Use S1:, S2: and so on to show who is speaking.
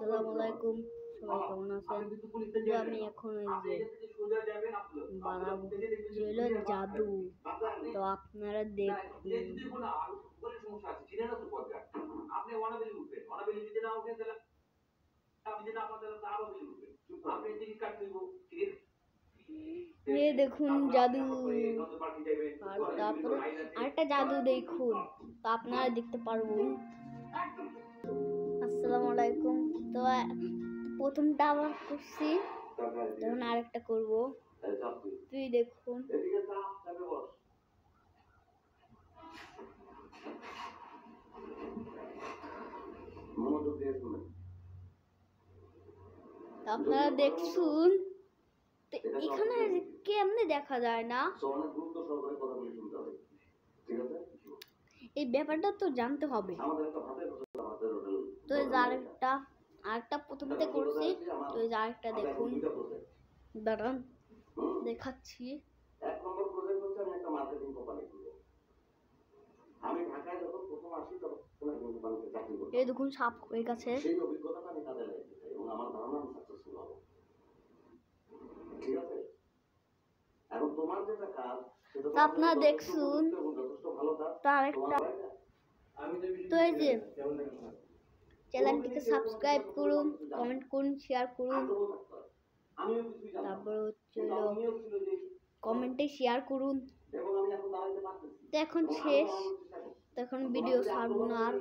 S1: আসসালামু আলাইকুম, সবাই কেমন আছেন? তো আমি এখন এই যে বানাবো হলো জাদু। তো আপনারা দেখুন। এই দেখুন জাদু, আর তারপরে আরেকটা জাদু দেখুন, তো আপনারা দেখতে পারবেন। আসসালামু আলাইকুম। তো প্রথমটা আবার করছি, তখন আরেকটা করব। তুই দেখুন। আপনারা দেখুন, এখানে কেমনে দেখা যায় না, এই ব্যাপারটা তো জানতে হবে। তো এই যে আরেকটা প্রথমতে করছি, তো এই যে আরেকটা দেখুন, দাঁড়ান দেখাচ্ছি। এই দেখুন সাপ হয়ে গেছে। আপনারা দেখুন তার একটা। তো এই যে চ্যানেলটিকে সাবস্ক্রাইব করুন, কমেন্ট করুন, শেয়ার করুন, তারপর কমেন্টে শেয়ার করুন। তো এখন শেষ, তো এখন ভিডিও ছাড়বো না আর।